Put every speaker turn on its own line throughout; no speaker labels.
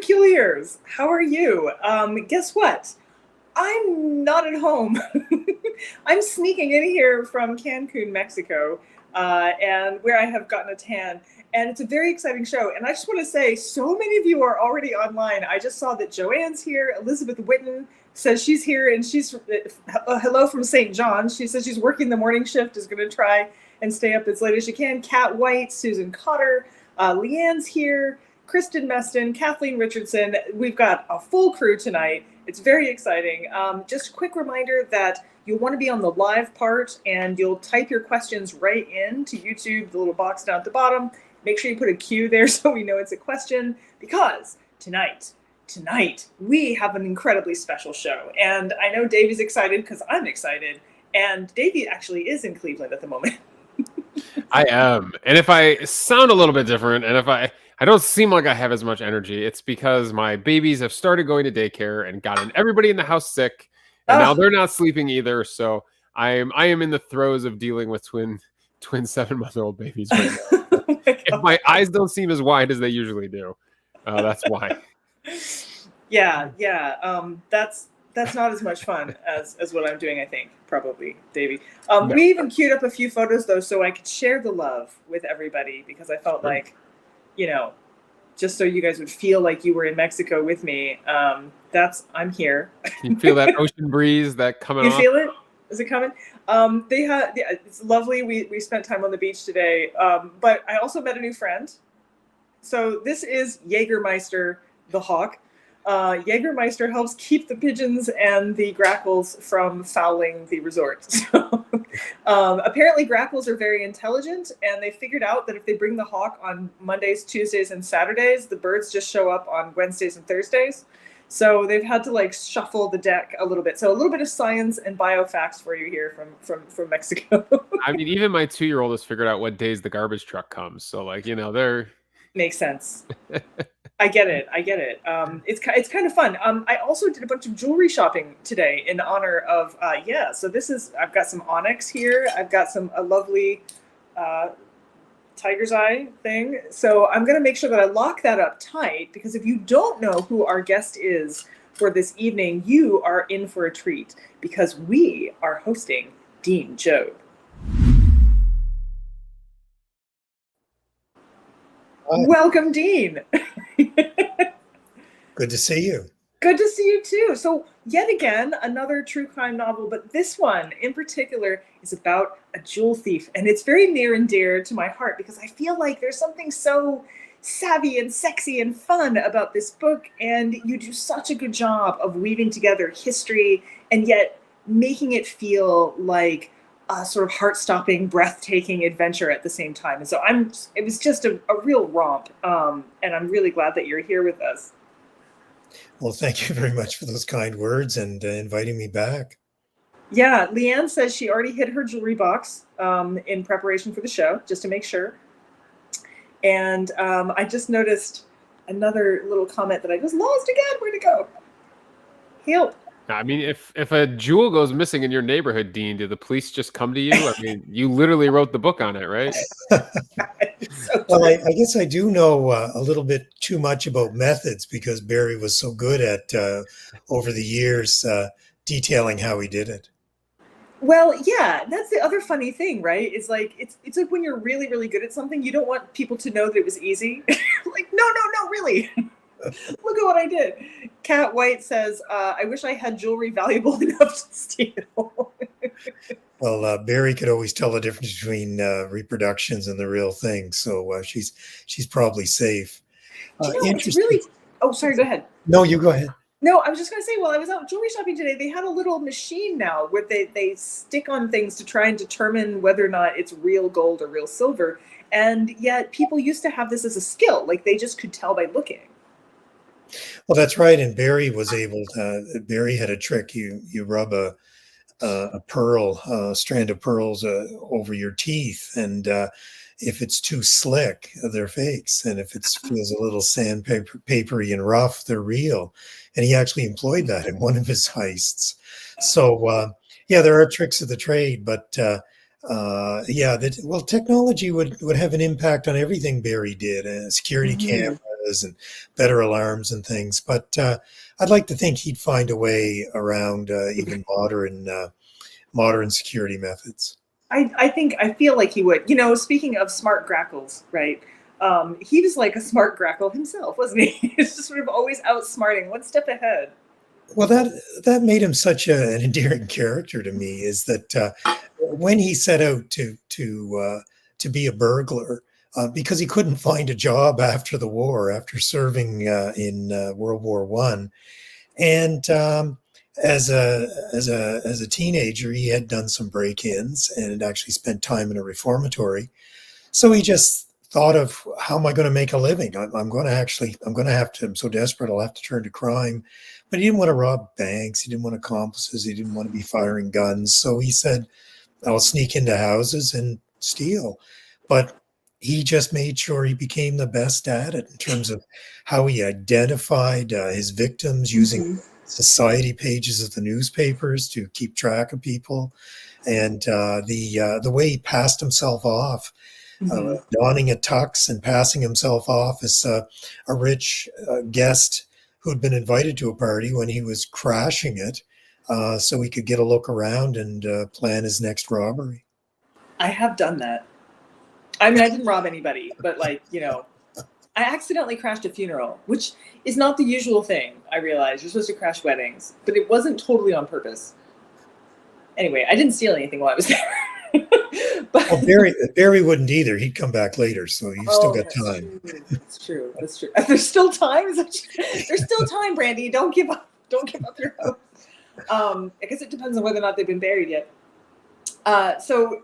Peculiars, how are you? Guess what? I'm not at home. I'm sneaking in here from Cancun, Mexico, and where I have gotten a tan. And it's a very exciting show. And I just want to say, so many of you are already online. I just saw that Joanne's here. Elizabeth Witten says she's here, and she's hello from St. John. She says she's working the morning shift, is going to try and stay up as late as she can. Kat White, Susan Cotter, Leanne's here, Kristen Meston, Kathleen Richardson. We've got a full crew tonight. It's very exciting. Just a quick reminder that you'll want to be on the live part, and you'll type your questions right into YouTube, the little box down at the bottom. Make sure you put a Q there so we know it's a question, because tonight, we have an incredibly special show. And I know Davey's excited because I'm excited. And Davey actually is in Cleveland at the moment.
I am. And if I sound a little bit different, and if I don't seem like I have as much energy, it's because my babies have started going to daycare and gotten everybody in the house sick. And now they're not sleeping either. So I am in the throes of dealing with twin 7-month-old babies right now. If my eyes don't seem as wide as they usually do, that's why.
Yeah. That's not as much fun as what I'm doing, I think, probably, Davey. No. We even queued up a few photos, though, so I could share the love with everybody, because I felt like, just so you guys would feel like you were in Mexico with me. I'm here.
You feel that ocean breeze that coming off?
You feel it? Is it coming? It's lovely. We spent time on the beach today, but I also met a new friend. So this is Jägermeister the hawk. Jägermeister helps keep the pigeons and the grackles from fouling the resort. So, apparently grackles are very intelligent, and they figured out that if they bring the hawk on Mondays, Tuesdays, and Saturdays, the birds just show up on Wednesdays and Thursdays. So they've had to shuffle the deck a little bit. So a little bit of science and biofacts for you here from Mexico.
I mean, even my 2-year-old has figured out what days the garbage truck comes. So they're...
Makes sense. I get it. It's kind of fun. I also did a bunch of jewelry shopping today in honor of, so I've got some onyx here. I've got a lovely tiger's eye thing. So I'm going to make sure that I lock that up tight, because if you don't know who our guest is for this evening, you are in for a treat, because we are hosting Dean Jobb. Welcome, Dean.
Good to see you.
Good to see you too. So yet again, another true crime novel, but this one in particular is about a jewel thief. And it's very near and dear to my heart, because I feel like there's something so savvy and sexy and fun about this book. And you do such a good job of weaving together history and yet making it feel like a sort of heart-stopping, breathtaking adventure at the same time. And so it was just a real romp. And I'm really glad that you're here with us.
Well, thank you very much for those kind words and inviting me back.
Yeah, Leanne says she already hid her jewelry box in preparation for the show, just to make sure. And I just noticed another little comment that I just lost again. Where'd it go? Help.
I mean, if a jewel goes missing in your neighborhood, Dean, do the police just come to you? I mean, you literally wrote the book on it, right?
Well, I guess I do know a little bit too much about methods, because Barry was so good at, over the years, detailing how he did it.
Well, yeah, that's the other funny thing, right? It's like when you're really, really good at something, you don't want people to know that it was easy. Like, no, really. Look at what I did. Kat White says, I wish I had jewelry valuable enough to steal.
Well, Barry could always tell the difference between reproductions and the real thing. So she's probably safe.
It's really... Oh, sorry, go ahead.
No, you go ahead.
No, I was just going to say, while I was out jewelry shopping today, they had a little machine now where they stick on things to try and determine whether or not it's real gold or real silver. And yet people used to have this as a skill. Like, they just could tell by looking.
Well, that's right. And Barry was able to. Barry had a trick. You rub a strand of pearls over your teeth, and if it's too slick, they're fakes, and if it feels a little sandpapery and rough, they're real. And he actually employed that in one of his heists. So there are tricks of the trade, but technology would have an impact on everything Barry did. Security cameras, cameras and better alarms and things. But I'd like to think he'd find a way around even modern security methods.
I feel like he would. Speaking of smart grackles, right? He was like a smart grackle himself, wasn't he? He's just sort of always outsmarting, one step ahead.
Well, that made him such an endearing character to me. Is that when he set out to be a burglar, because he couldn't find a job after the war, after serving in World War I, and as a teenager, he had done some break-ins and had actually spent time in a reformatory. So he just thought of, how am I going to make a living? I'm going to have to. I'm so desperate, I'll have to turn to crime. But he didn't want to rob banks. He didn't want accomplices. He didn't want to be firing guns. So he said, I'll sneak into houses and steal. But he just made sure he became the best at it in terms of how he identified his victims using society pages of the newspapers to keep track of people, and the way he passed himself off, donning a tux and passing himself off as a rich guest who'd been invited to a party when he was crashing it, so he could get a look around and plan his next robbery.
I have done that. I mean, I didn't rob anybody, but I accidentally crashed a funeral, which is not the usual thing. I realize you're supposed to crash weddings, but it wasn't totally on purpose. Anyway, I didn't steal anything while I was there. But
Barry wouldn't either. He'd come back later, so you've still got time.
That's true. That's true. There's still time. There's still time, Brandy. Don't give up. Don't give up your hope. I guess it depends on whether or not they've been buried yet. So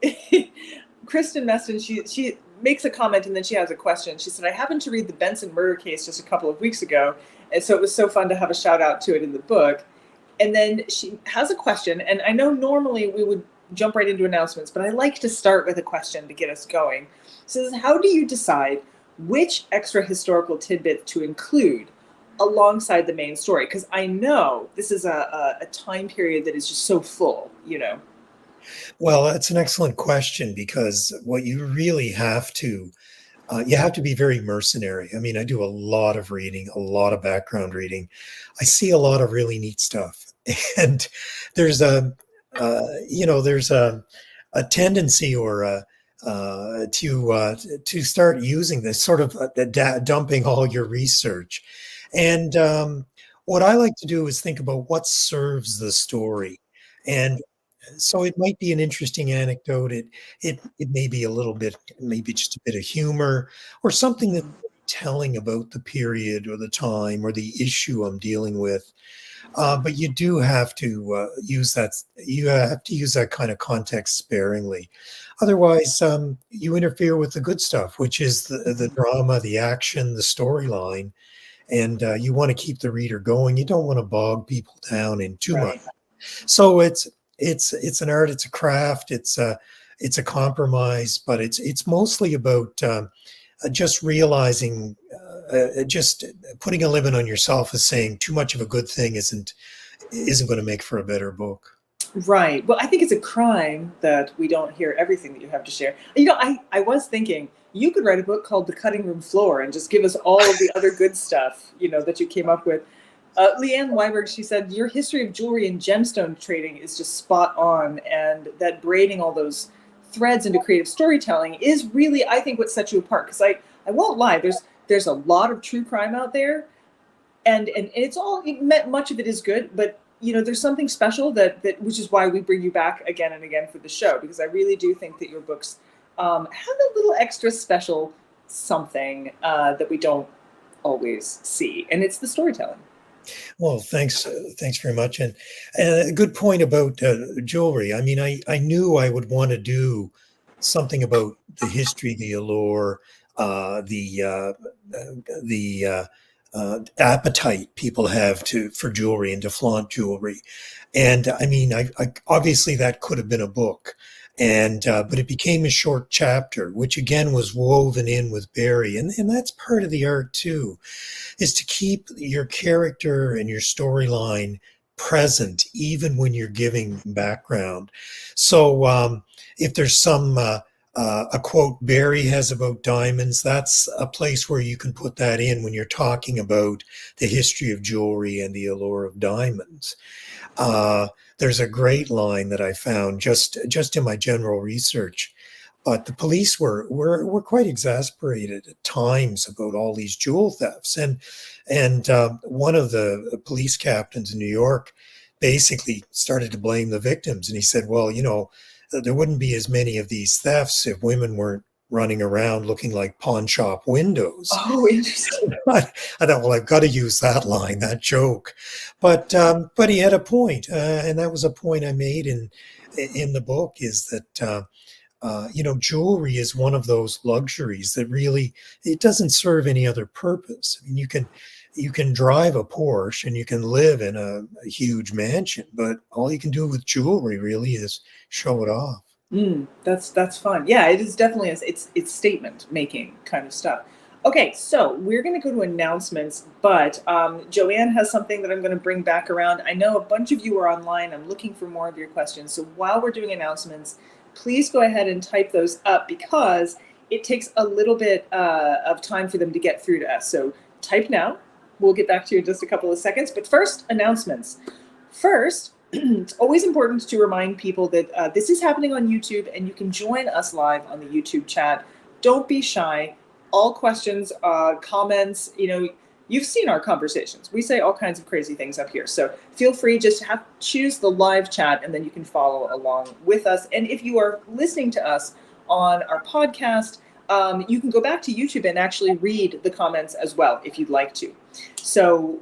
Kristen Meston, she makes a comment and then she has a question. She said, I happened to read the Benson murder case just a couple of weeks ago, and so it was so fun to have a shout out to it in the book. And then she has a question, and I know normally we would jump right into announcements, but I like to start with a question to get us going. So this is, how do you decide which extra historical tidbit to include alongside the main story? Because I know this is a time period that is just so full, Well,
that's an excellent question, because what you really have to, you have to be very mercenary. I mean, I do a lot of reading, a lot of background reading. I see a lot of really neat stuff. And there's a tendency to start using this sort of dumping all your research. And what I like to do is think about what serves the story. And so it might be an interesting anecdote. It may be a little bit, maybe just a bit of humor, or something that's telling about the period or the time or the issue I'm dealing with. But you do have to use that. You have to use that kind of context sparingly. Otherwise, you interfere with the good stuff, which is the drama, the action, the storyline, and you want to keep the reader going. You don't want to bog people down in too much. So it's an art, it's a craft, it's a compromise, but it's mostly about just realizing, just putting a limit on yourself, as saying too much of a good thing isn't going to make for a better book.
Right. Well, I think it's a crime that we don't hear everything that you have to share. I was thinking you could write a book called The Cutting Room Floor and just give us all of the other good stuff, that you came up with. Leanne Weiberg, she said, your history of jewelry and gemstone trading is just spot on, and that braiding all those threads into creative storytelling is really, I think, what sets you apart. Because I won't lie, there's a lot of true crime out there, and much of it is good, but there's something special that which is why we bring you back again and again for the show, because I really do think that your books have a little extra special something that we don't always see, and it's the storytelling.
Well, thanks very much, and a good point about jewelry. I mean, I knew I would want to do something about the history, the allure, the appetite people have for jewelry and to flaunt jewelry, and I mean, I obviously that could have been a book, and but it became a short chapter, which again was woven in with Barry, and that's part of the art too, is to keep your character and your storyline present even when you're giving background. So if there's some a quote Barry has about diamonds. That's a place where you can put that in when you're talking about the history of jewelry and the allure of diamonds. There's a great line that I found just in my general research. But the police were quite exasperated at times about all these jewel thefts, and one of the police captains in New York basically started to blame the victims, and he said, "Well, there wouldn't be as many of these thefts if women weren't running around looking like pawn shop windows."
Oh, interesting.
I thought, well, I've got to use that line, that joke, but he had a point, and that was a point I made in the book, is that. Jewelry is one of those luxuries that really, it doesn't serve any other purpose. I mean, you can drive a Porsche and you can live in a huge mansion, but all you can do with jewelry really is show it off.
That's fun. Yeah, it is definitely, it's statement making kind of stuff. Okay, so we're going to go to announcements, but Joanne has something that I'm going to bring back around. I know a bunch of you are online. I'm looking for more of your questions. So while we're doing announcements, please go ahead and type those up, because it takes a little bit of time for them to get through to us. So type now. We'll get back to you in just a couple of seconds. But first, announcements. First, it's always important to remind people that this is happening on YouTube, and you can join us live on the YouTube chat. Don't be shy. All questions, comments, you've seen our conversations. We say all kinds of crazy things up here. So feel free, just choose the live chat, and then you can follow along with us. And if you are listening to us on our podcast, you can go back to YouTube and actually read the comments as well, if you'd like to. So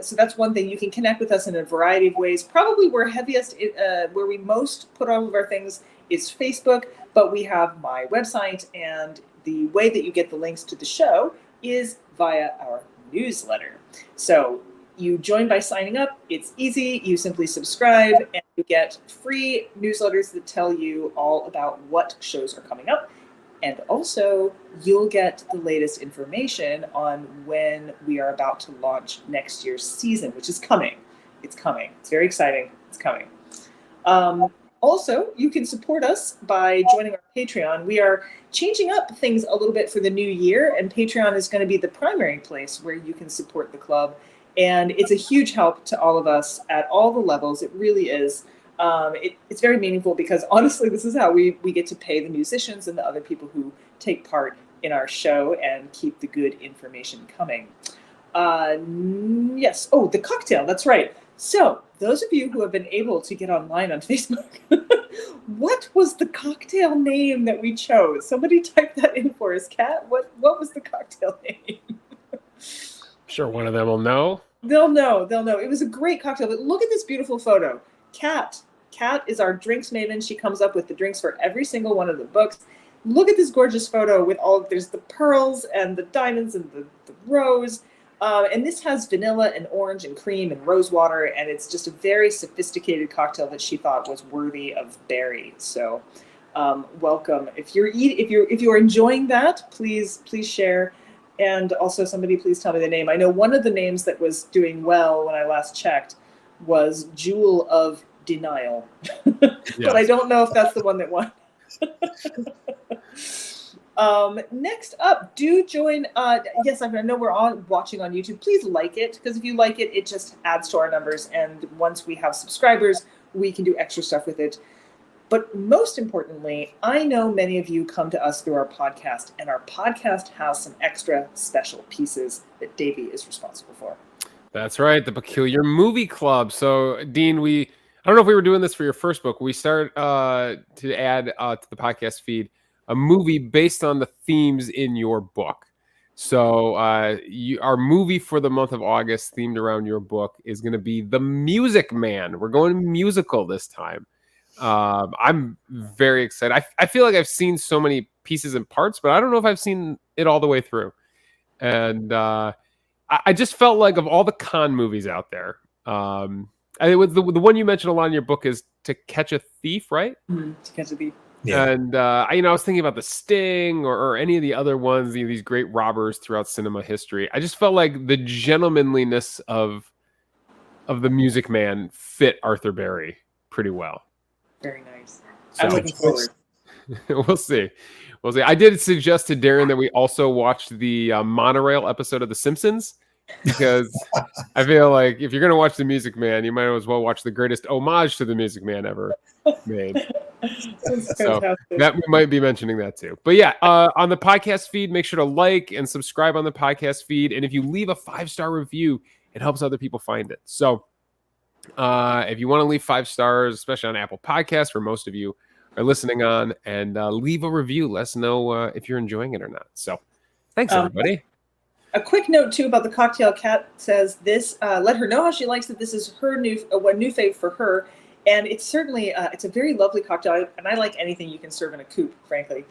so that's one thing. You can connect with us in a variety of ways. Probably where we most put all of our things is Facebook, but we have my website, and the way that you get the links to the show is via our newsletter. So you join by signing up. It's easy. You simply subscribe, and you get free newsletters that tell you all about what shows are coming up. And also, you'll get the latest information on when we are about to launch next year's season, which is coming. It's coming. It's very exciting. It's coming. Also, you can support us by joining our Patreon. We are changing up things a little bit for the new year, and Patreon is going to be the primary place where you can support the club. And it's a huge help to all of us at all the levels. It really is. It's very meaningful, because honestly, this is how we get to pay the musicians and the other people who take part in our show and keep the good information coming. Yes. Oh, the cocktail. That's right. So those of you who have been able to get online on Facebook, what was the cocktail name that we chose? Somebody type that in for us, Kat. What was the cocktail name?
Sure, one of them will know.
They'll know. It was a great cocktail. But look at this beautiful photo. Kat is our drinks maven. She comes up with the drinks for every single one of the books. Look at this gorgeous photo with there's the pearls and the diamonds and the rose. And this has vanilla and orange and cream and rose water, and it's just a very sophisticated cocktail that she thought was worthy of Barry. So, welcome. If you're enjoying that, please share, and also somebody please tell me the name. I know one of the names that was doing well when I last checked was Jewel of Denial, yes. But I don't know if that's the one that won. Next up, do join. Yes, I know we're all watching on YouTube. Please like it, because if you like it, it just adds to our numbers. And once we have subscribers, we can do extra stuff with it. But most importantly, I know many of you come to us through our podcast, and our podcast has some extra special pieces that Davey is responsible for.
That's right, the Peculiar Movie Club. So, Dean, I don't know if we were doing this for your first book. We started to add to the podcast feed a movie based on the themes in your book. So our movie for the month of August themed around your book is going to be The Music Man. We're going musical this time. I'm very excited. I feel like I've seen so many pieces and parts, but I don't know if I've seen it all the way through. And I just felt like of all the con movies out there, the one you mentioned a lot in your book is To Catch a Thief, right?
To Catch a Thief.
Yeah. And I was thinking about The Sting or any of the other ones, these great robbers throughout cinema history. I just felt like the gentlemanliness of The Music Man fit Arthur Berry pretty well.
Very nice.
So,
I'm looking forward.
We'll see. We'll see. I did suggest to Darren that we also watch the monorail episode of The Simpsons, because I feel like if you're going to watch The Music Man, you might as well watch the greatest homage to The Music Man ever made. So that we might be mentioning that too. But yeah, on the podcast feed, make sure to like and subscribe on the podcast feed. And if you leave a 5-star review, it helps other people find it. So if you want to leave 5 stars, especially on Apple Podcasts, where most of you are listening on, and leave a review. Let us know if you're enjoying it or not. So thanks, everybody.
A quick note too about the cocktail. Kat says this, let her know how she likes it. This is her new fave for her. And it's certainly, it's a very lovely cocktail. And I like anything you can serve in a coupe, frankly.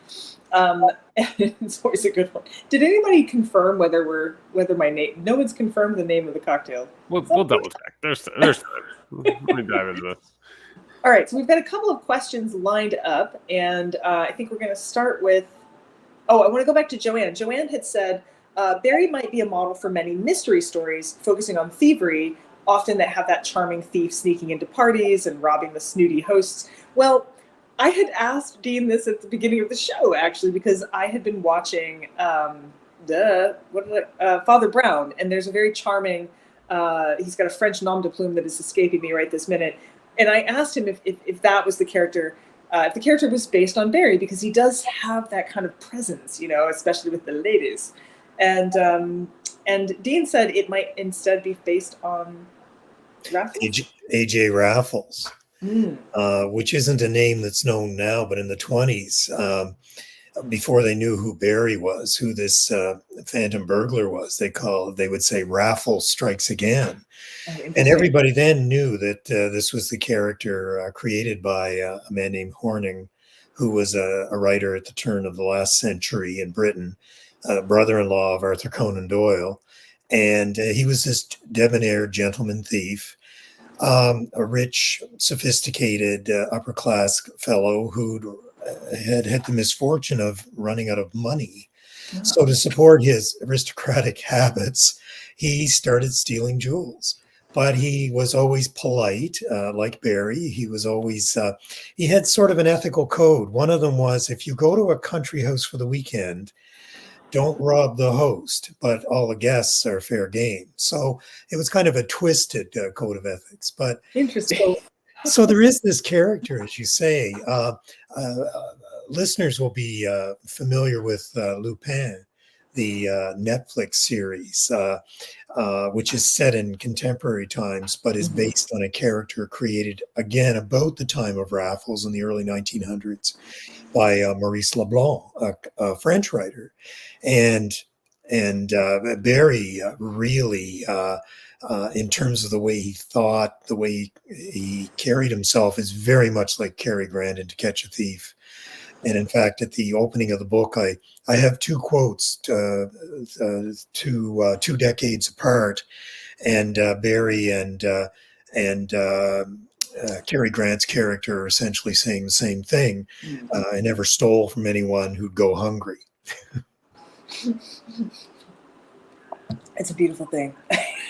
It's always a good one. Did anybody confirm whether my name, no one's confirmed the name of the cocktail?
We'll double check. There's time. Let me dive into this.
All right, so we've got a couple of questions lined up, and I think we're going to start with, I want to go back to Joanne. Joanne had said, Barry might be a model for many mystery stories focusing on thievery, often that have that charming thief sneaking into parties and robbing the snooty hosts. Well, I had asked Dean this at the beginning of the show, actually, because I had been watching Father Brown, and there's a very charming, he's got a French nom de plume that is escaping me right this minute. And I asked him if that was the character, if the character was based on Barry, because he does have that kind of presence, especially with the ladies. And Dean said it might instead be based on Raffles?
A.J. Raffles, which isn't a name that's known now, but in the 20s, before they knew who Barry was, who this phantom burglar was, they would say Raffles strikes again. And everybody then knew that this was the character created by a man named Horning, who was a writer at the turn of the last century in Britain, brother-in-law of Arthur Conan Doyle. And he was this debonair gentleman thief, a rich, sophisticated, upper-class fellow who had the misfortune of running out of money. Oh. So to support his aristocratic habits, he started stealing jewels. But he was always polite, like Barry. He was always, he had sort of an ethical code. One of them was, if you go to a country house for the weekend, don't rob the host, but all the guests are fair game. So it was kind of a twisted code of ethics. But
interesting.
So there is this character, as you say. Listeners will be familiar with Lupin, the Netflix series, which is set in contemporary times, but is based on a character created, again, about the time of Raffles in the early 1900s by Maurice Leblanc, a French writer. And Barry really, in terms of the way he thought, the way he carried himself, is very much like Cary Grant in To Catch a Thief. And in fact, at the opening of the book, I have 2 quotes, 2 decades apart, and Barry and Cary Grant's character are essentially saying the same thing. I never stole from anyone who'd go hungry.
It's a beautiful thing.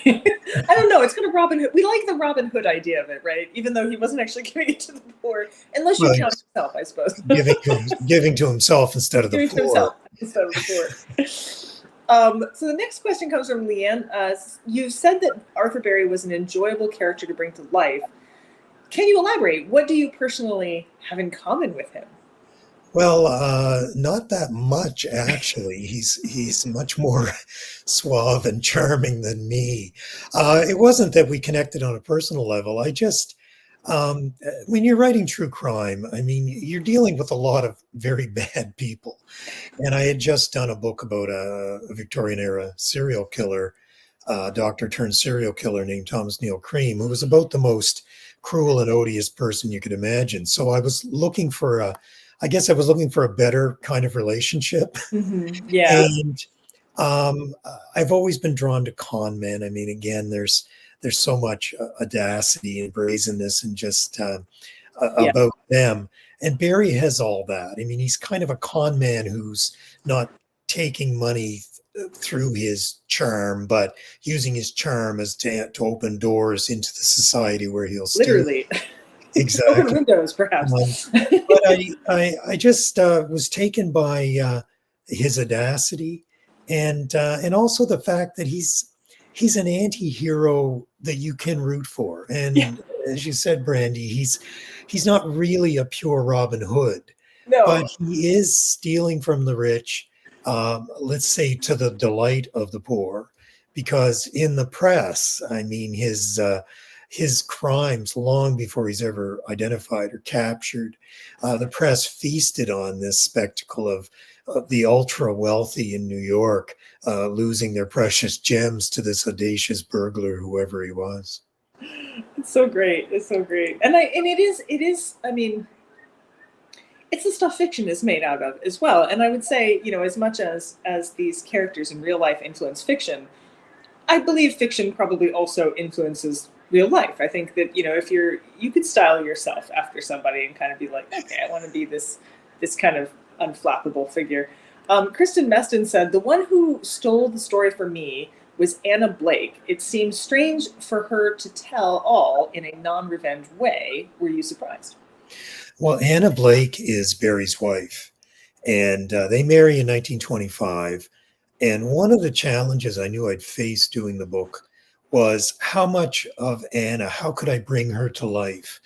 I don't know. It's kind of Robin Hood. We like the Robin Hood idea of it, right? Even though he wasn't actually giving it to the poor, unless you count himself, I suppose.
giving to himself instead of the poor.
So the next question comes from Leanne. You said that Arthur Barry was an enjoyable character to bring to life. Can you elaborate? What do you personally have in common with him?
Well, not that much, actually. He's much more suave and charming than me. It wasn't that we connected on a personal level. I just, when you're writing true crime, I mean, you're dealing with a lot of very bad people. And I had just done a book about a Victorian era serial killer, doctor turned serial killer named Thomas Neil Cream, who was about the most cruel and odious person you could imagine. So I was looking for a better kind of relationship.
Yeah.
And I've always been drawn to con men. I mean, again, there's so much audacity and brazenness and just about them. And Barry has all that. I mean, he's kind of a con man who's not taking money through his charm, but using his charm as to open doors into the society where he'll steal.
Literally. Open
Exactly.
windows,
Um,
perhaps.
but I just was taken by his audacity, and also the fact that he's an anti-hero that you can root for.
Yeah.
And as you said, Brandy, he's not really a pure Robin Hood, but
No.
he is stealing from the rich, let's say to the delight of the poor, because in the press, I mean, his crimes long before he's ever identified or captured. The press feasted on this spectacle of the ultra wealthy in New York losing their precious gems to this audacious burglar, whoever he was.
It's so great. It's so great. And it is, I mean, it's the stuff fiction is made out of as well. And I would say, as much as these characters in real life influence fiction, I believe fiction probably also influences real life. I think that, if you could style yourself after somebody and kind of be like, okay, I want to be this kind of unflappable figure. Kristen Meston said, the one who stole the story for me was Anna Blake. It seemed strange for her to tell all in a non-revenge way. Were you surprised?
Well, Anna Blake is Barry's wife, and they marry in 1925. And one of the challenges I knew I'd face doing the book was how much of Anna, how could I bring her to life?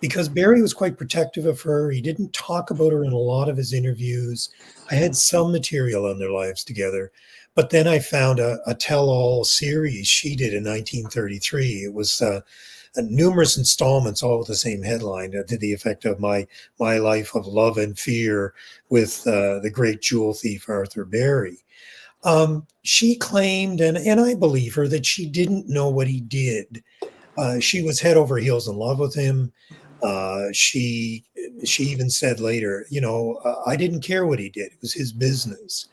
Because Barry was quite protective of her. He didn't talk about her in a lot of his interviews. I had some material on their lives together. But then I found a tell-all series she did in 1933. It was numerous installments, all with the same headline, to the effect of my life of love and fear with the great jewel thief Arthur Berry. She claimed, and I believe her, that she didn't know what he did. She was head over heels in love with him. She even said later, I didn't care what he did; it was his business.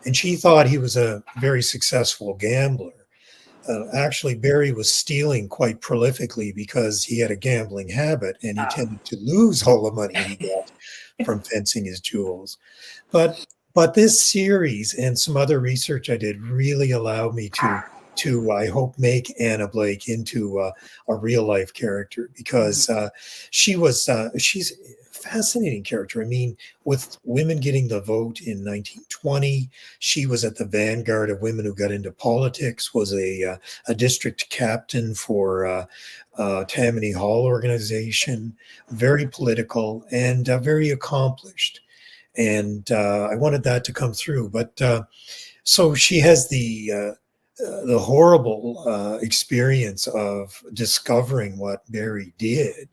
And she thought he was a very successful gambler. Actually, Barry was stealing quite prolifically because he had a gambling habit, and he tended to lose all the money he got from fencing his jewels. But this series and some other research I did really allowed me to I hope make Anna Blake into a real life character, because she's a fascinating character. I mean, with women getting the vote in 1920, she was at the vanguard of women who got into politics. Was a district captain for Tammany Hall organization, very political and very accomplished. And I wanted that to come through. But so she has the horrible experience of discovering what Barry did,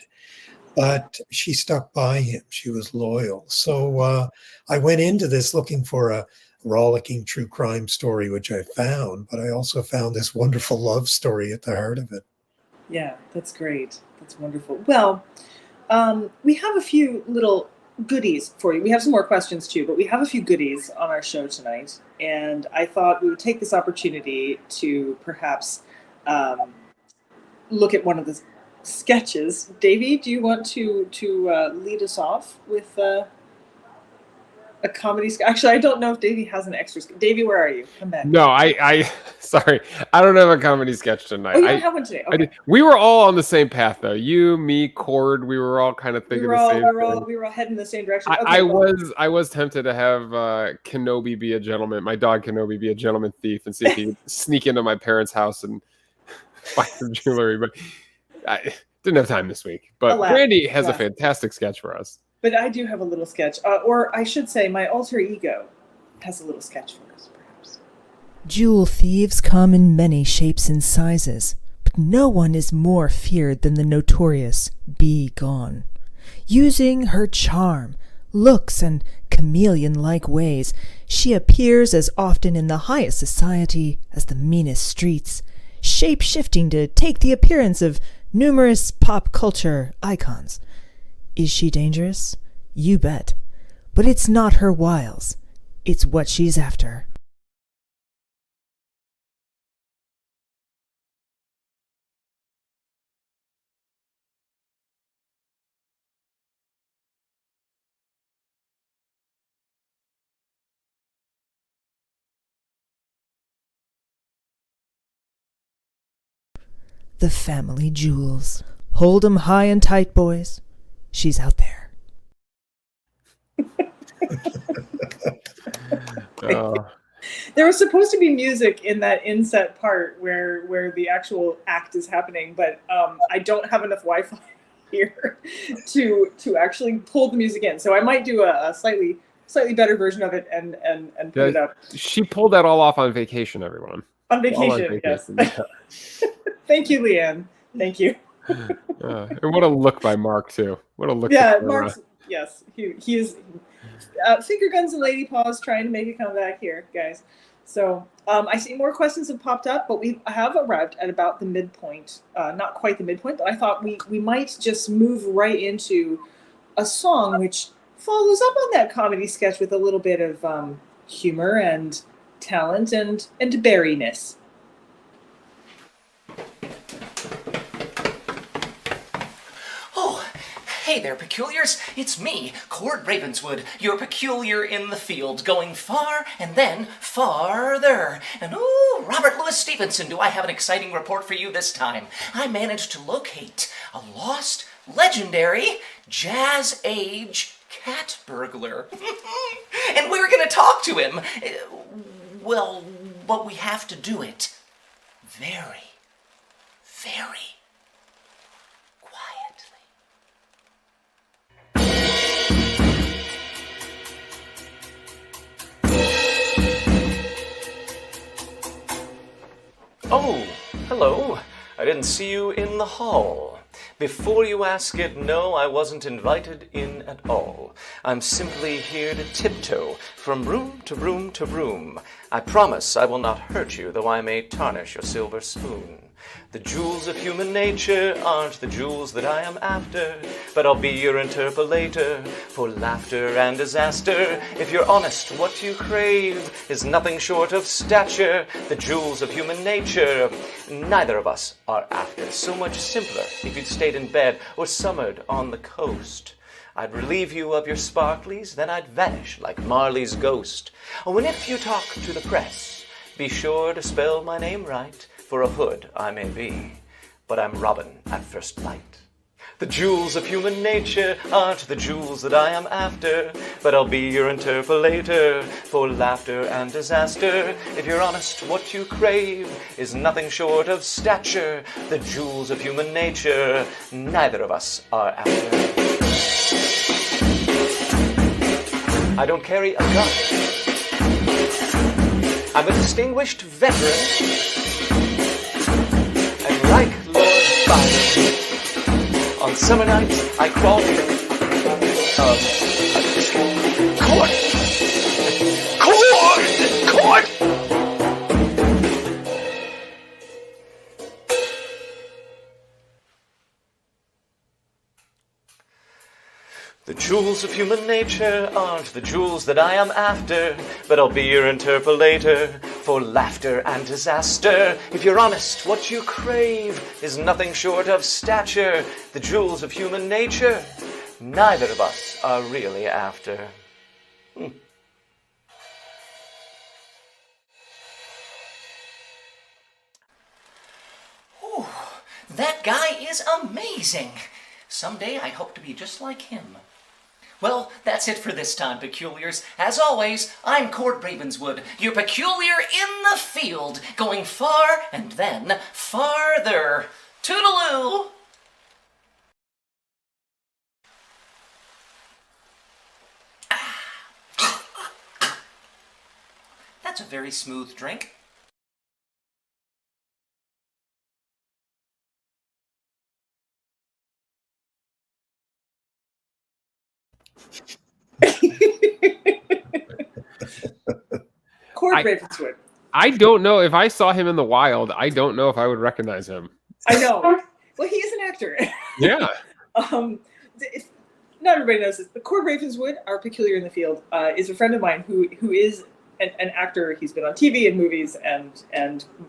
but she stuck by him. She was loyal. So I went into this looking for a rollicking true crime story, which I found, but I also found this wonderful love story at the heart of it.
Yeah, that's great. That's wonderful. Well, we have a few little goodies for you. We have some more questions too, but we have a few goodies on our show tonight. And I thought we would take this opportunity to perhaps look at one of the sketches. Davey, do you want to lead us off with a comedy? Actually, I don't know if Davey has an extra. Davey, where are you? Come back.
No, I sorry, I don't have a comedy sketch tonight.
Oh, you don't have one today. Okay.
We were all on the same path though. You, me, Cord. We were all kind of thinking the same thing.
We were all heading the same direction. Okay,
I was tempted to have Kenobi be a gentleman. My dog Kenobi be a gentleman thief and see if he could sneak into my parents' house and find some jewelry, but I didn't have time this week. But Brandy has a fantastic sketch for us.
But I do have a little sketch, or I should say, my alter ego has a little sketch for us, perhaps.
Jewel thieves come in many shapes and sizes, but no one is more feared than the notorious Be Gone. Using her charm, looks, and chameleon-like ways, she appears as often in the highest society as the meanest streets, shape-shifting to take the appearance of numerous pop culture icons. Is she dangerous? You bet. But it's not her wiles. It's what she's after. The family jewels. Hold 'em high and tight, boys. She's out there.
There was supposed to be music in that inset part where the actual act is happening, but I don't have enough Wi-Fi here to actually pull the music in. So I might do a slightly better version of it and put it up.
She pulled that all off on vacation, everyone.
On vacation, yes. Thank you, Leanne. Thank you.
And what a look by Mark, too. What a look.
Yeah, Mark's, yes. He is finger guns and lady paws trying to make a comeback here, guys. So I see more questions have popped up, but we have arrived at about the midpoint. Not quite the midpoint, but I thought we might just move right into a song which follows up on that comedy sketch with a little bit of humor and talent and berryness.
Hey there, peculiars. It's me, Cord Ravenswood, your peculiar in the field, going far and then farther. And ooh, Robert Louis Stevenson, do I have an exciting report for you this time. I managed to locate a lost, legendary, jazz-age cat burglar. And we're gonna talk to him. Well, but we have to do it very, very Oh, hello. I didn't see you in the hall. Before you ask it, no, I wasn't invited in at all. I'm simply here to tiptoe from room to room to room. I promise I will not hurt you, though I may tarnish your silver spoon. The jewels of human nature aren't the jewels that I am after, but I'll be your interpolator for laughter and disaster. If you're honest, what you crave is nothing short of stature. The jewels of human nature, neither of us are after. So much simpler if you'd stayed in bed or summered on the coast. I'd relieve you of your sparklies, then I'd vanish like Marley's ghost. Oh, and if you talk to the press, be sure to spell my name right. For a hood I may be, but I'm Robin at first light. The jewels of human nature aren't the jewels that I am after, but I'll be your interpolator for laughter and disaster. If you're honest, what you crave is nothing short of stature. The jewels of human nature, neither of us are after. I don't carry a gun. I'm a distinguished veteran. Like Lord Byron, on summer nights I crawl Cord! The jewels of human nature aren't the jewels that I am after, but I'll be your interpolator for laughter and disaster. If you're honest, what you crave is nothing short of stature. The jewels of human nature, neither of us are really after. Ooh, that guy is amazing. Someday I hope to be just like him. Well, that's it for this time, peculiars. As always, I'm Cord Ravenswood, your peculiar in the field, going far and then farther. Toodaloo! That's a very smooth drink.
Cord Ravenswood.
I don't know if I saw him in the wild. I don't know if I would recognize him.
I know. Well, he is an actor.
Yeah.
Not everybody knows this, but Cord Ravenswood, our peculiar in the field, is a friend of mine who is an actor. He's been on TV and movies,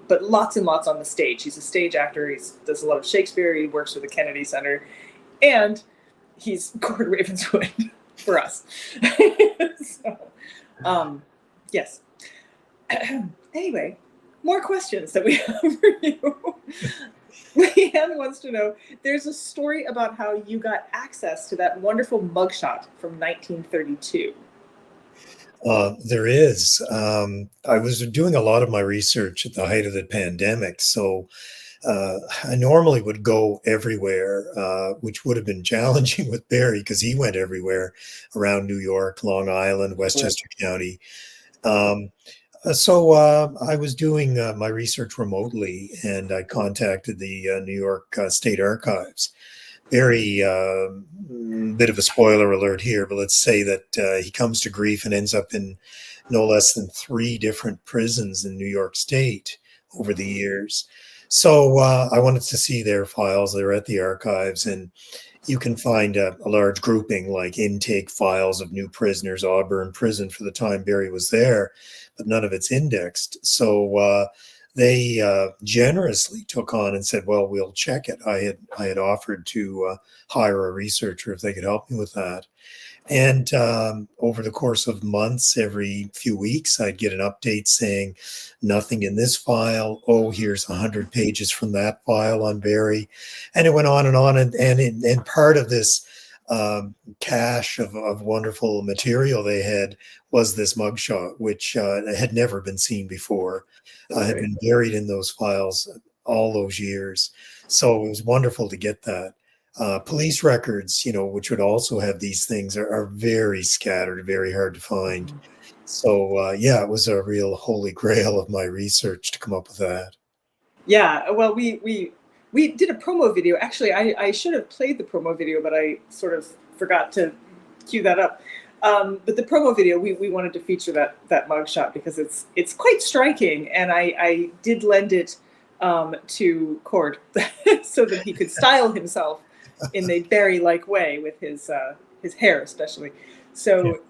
but lots and lots on the stage. He's a stage actor. He does a lot of Shakespeare. He works for the Kennedy Center, and he's Cord Ravenswood for us. So, yes. Anyway, more questions that we have for you. Leanne wants to know, there's a story about how you got access to that wonderful mugshot from 1932.
There is. I was doing a lot of my research at the height of the pandemic, so I normally would go everywhere, which would have been challenging with Barry because he went everywhere around New York, Long Island, Westchester County. So I was doing my research remotely, and I contacted the New York State Archives. Very bit of a spoiler alert here, but let's say that he comes to grief and ends up in no less than 3 different prisons in New York State over the years. So I wanted to see their files. They were at the archives, and you can find a large grouping like intake files of new prisoners, Auburn prison for the time Barry was there, but none of it's indexed. So they generously took on and said, well, we'll check it. I had offered to hire a researcher if they could help me with that. And over the course of months, every few weeks, I'd get an update saying nothing in this file. Oh, here's 100 pages from that file on Barry. And it went on and on. And part of this cache of wonderful material they had was this mugshot, which had never been seen before. Had been buried in those files all those years. So it was wonderful to get that. Police records, which would also have these things, are very scattered, very hard to find. So yeah, it was a real holy grail of my research to come up with that.
Yeah, well, we did a promo video. Actually, I should have played the promo video, but I sort of forgot to cue that up. But the promo video, we wanted to feature that mugshot because it's quite striking, and I did lend it to Cord so that he could style himself in a Barry-like way with his hair, especially. So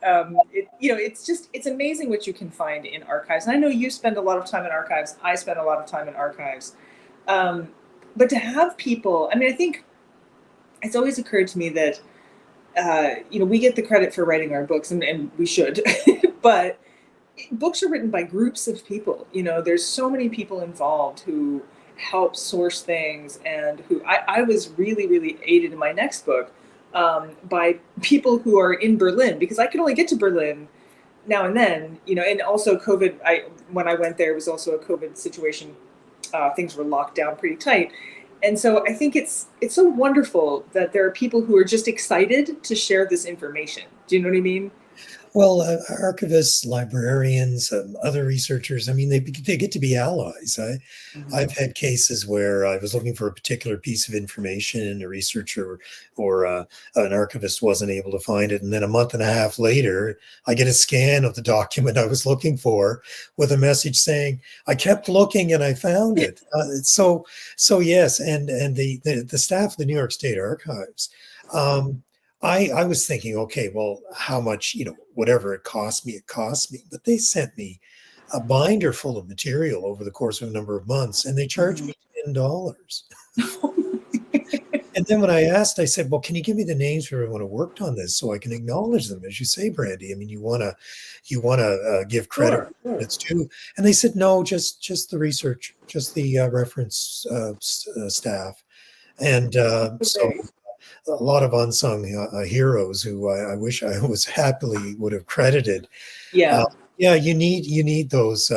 it's amazing what you can find in archives. And I know you spend a lot of time in archives. I spend a lot of time in archives. But to have people, I mean, I think it's always occurred to me that we get the credit for writing our books, and we should, but books are written by groups of people. There's so many people involved who help source things, and who I was really, really aided in my next book by people who are in Berlin, because I could only get to Berlin now and then, and also COVID. When I went there, it was also a COVID situation. Things were locked down pretty tight. And so I think it's so wonderful that there are people who are just excited to share this information. Do you know what I mean?
Well, archivists, librarians, other researchers, I mean, they get to be allies. I've had cases where I was looking for a particular piece of information and a researcher or an archivist wasn't able to find it. And then a month and a half later, I get a scan of the document I was looking for with a message saying, I kept looking and I found it. So yes, and the staff of the New York State Archives, I was thinking, okay, well, how much, whatever it cost me. But they sent me a binder full of material over the course of a number of months, and they charged me $10. And then when I asked, I said, well, can you give me the names of everyone who worked on this so I can acknowledge them? As you say, Brandy, I mean, you want to give credit where it's due. And they said, no, just the research, just the reference staff. And so a lot of unsung heroes who I wish I was happily would have credited.
Yeah.
You need those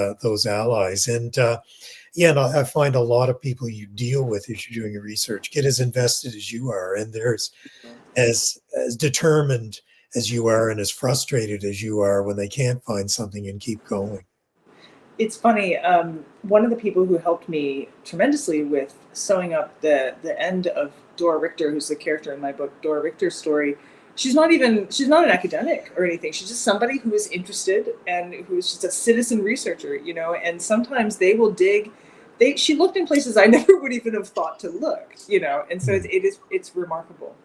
allies. And and I find a lot of people you deal with as you're doing your research get as invested as you are, and there's as determined as you are and as frustrated as you are when they can't find something and keep going.
It's funny. One of the people who helped me tremendously with sewing up the end of Dora Richter, who's the character in my book, Dora Richter's story, she's not an academic or anything. She's just somebody who is interested and who's just a citizen researcher, and sometimes they will dig. She looked in places I never would even have thought to look, and so it's remarkable.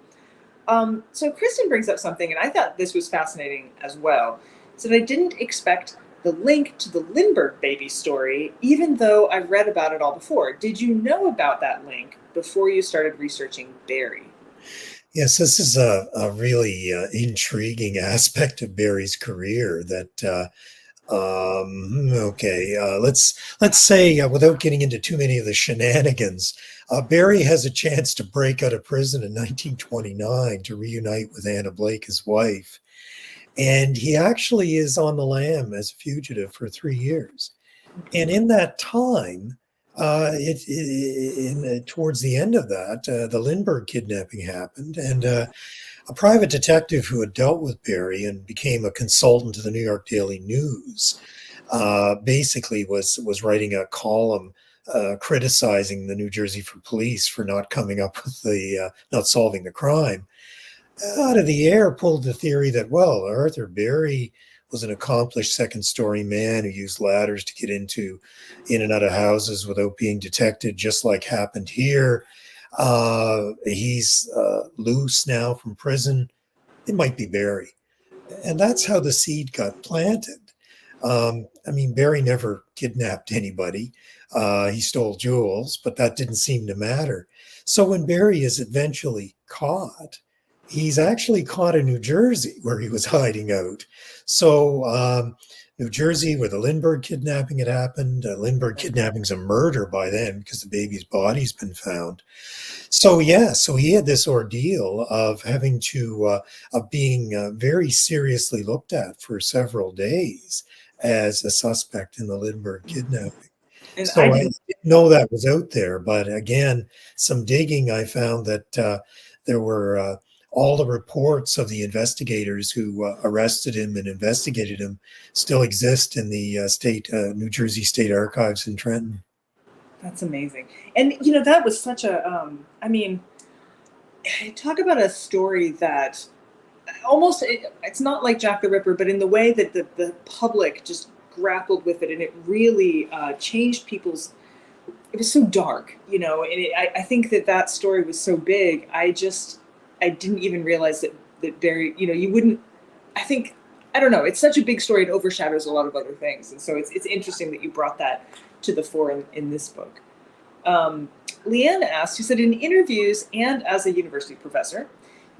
So Kristen brings up something, and I thought this was fascinating as well. So I didn't expect the link to the Lindbergh baby story, even though I've read about it all before. Did you know about that link before you started researching Barry?
Yes, this is a really intriguing aspect of Barry's career that Okay, let's say without getting into too many of the shenanigans, Barry has a chance to break out of prison in 1929 to reunite with Anna Blake, his wife, and he actually is on the lam as a fugitive for 3 years. And in that time, towards the end of that, the Lindbergh kidnapping happened, and a private detective who had dealt with Barry and became a consultant to the New York Daily News, basically was writing a column criticizing the New Jersey police for not coming up with not solving the crime. Out of the air, pulled the theory that, well, Arthur Barry was an accomplished second-story man who used ladders to get in and out of houses without being detected, just like happened here. He's loose now from prison. It might be Barry. And that's how the seed got planted. Barry never kidnapped anybody. He stole jewels, but that didn't seem to matter. So when Barry is eventually caught, he's actually caught in New Jersey where he was hiding out. So New Jersey, where the Lindbergh kidnapping had happened. Lindbergh kidnapping's a murder by then because the baby's body's been found. So he had this ordeal of having to, of being very seriously looked at for several days as a suspect in the Lindbergh kidnapping.
And
So I didn't know that was out there, but again, some digging, I found that there were all the reports of the investigators who arrested him and investigated him still exist in the New Jersey State Archives in Trenton.
That's amazing. And, that was such a, talk about a story that almost, it's not like Jack the Ripper, but in the way that the public just grappled with it, and it really changed people's, it was so dark, and I think that story was so big. I didn't even realize that Barry, you wouldn't, I don't know, it's such a big story, it overshadows a lot of other things. And so it's interesting that you brought that to the fore in this book. Leanne asked, you said in interviews and as a university professor,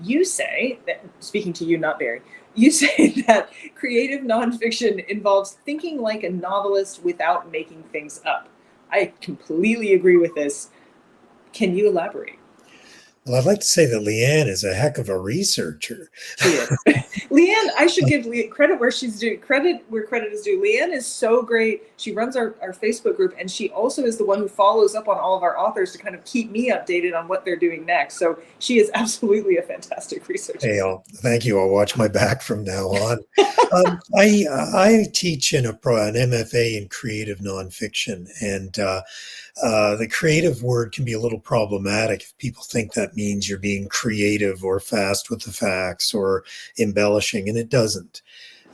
you say that, speaking to you, not Barry, you say that creative nonfiction involves thinking like a novelist without making things up. I completely agree with this. Can you elaborate?
Well, I'd like to say that Leanne is a heck of a researcher.
She is. Leanne, I should give credit where she's due. Credit where credit is due. Leanne is so great. She runs our Facebook group, and she also is the one who follows up on all of our authors to kind of keep me updated on what they're doing next. So she is absolutely a fantastic researcher.
Hey, thank you. I'll watch my back from now on. I teach an MFA in creative nonfiction, and the creative word can be a little problematic if people think that means you're being creative or fast with the facts or embellishing, and it doesn't.